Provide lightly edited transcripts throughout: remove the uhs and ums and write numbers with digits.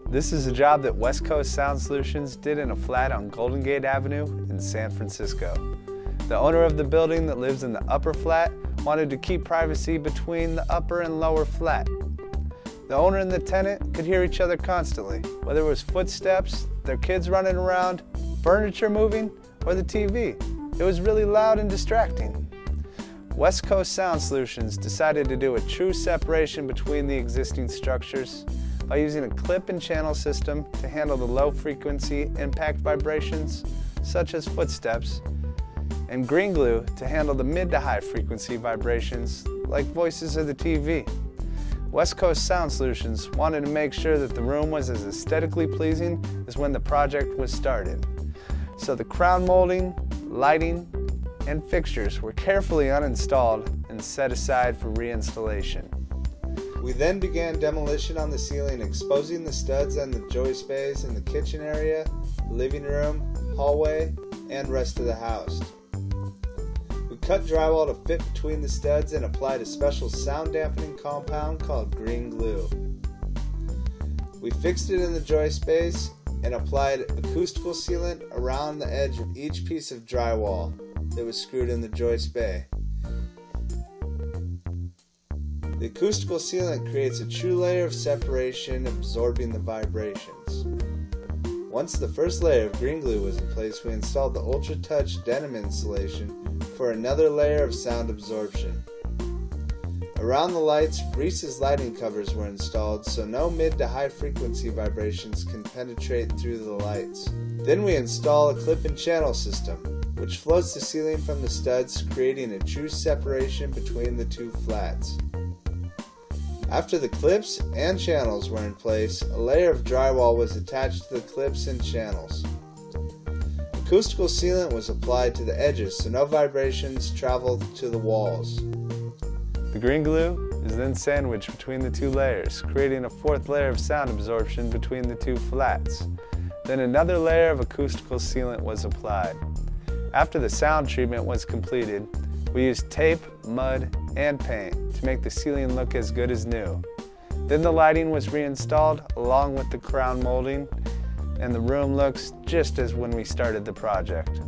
This is a job that West Coast Sound Solutions did in a flat on Golden Gate Avenue in San Francisco. The owner of the building that lives in the upper flat wanted to keep privacy between the upper and lower flat. The owner and the tenant could hear each other constantly, whether it was footsteps, their kids running around, furniture moving, or the TV. It was really loud and distracting. West Coast Sound Solutions decided to do a true separation between the existing structures by using a clip and channel system to handle the low frequency impact vibrations, such as footsteps, and green glue to handle the mid to high frequency vibrations, like voices of the TV. West Coast Sound Solutions wanted to make sure that the room was as aesthetically pleasing as when the project was started. So the crown molding, lighting, and fixtures were carefully uninstalled and set aside for reinstallation. We then began demolition on the ceiling, exposing the studs and the joist bays in the kitchen area, living room, hallway, and rest of the house. We cut drywall to fit between the studs and applied a special sound dampening compound called green glue. We fixed it in the joist base and applied acoustical sealant around the edge of each piece of drywall that was screwed in the joist bay. The acoustical sealant creates a true layer of separation, absorbing the vibrations. Once the first layer of green glue was in place, we installed the Ultra Touch denim insulation for another layer of sound absorption. Around the lights, Reese's lighting covers were installed so no mid to high frequency vibrations can penetrate through the lights. Then we install a clip and channel system, which floats the ceiling from the studs, creating a true separation between the two flats. After the clips and channels were in place, a layer of drywall was attached to the clips and channels. Acoustical sealant was applied to the edges so no vibrations traveled to the walls. The green glue is then sandwiched between the two layers, creating a fourth layer of sound absorption between the two flats. Then another layer of acoustical sealant was applied. After the sound treatment was completed, we used tape, mud, and paint to make the ceiling look as good as new. Then the lighting was reinstalled along with the crown molding, and the room looks just as when we started the project.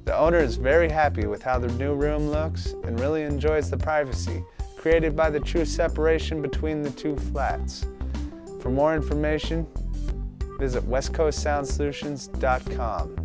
The owner is very happy with how the new room looks and really enjoys the privacy created by the true separation between the two flats. For more information, visit westcoastsoundsolutions.com.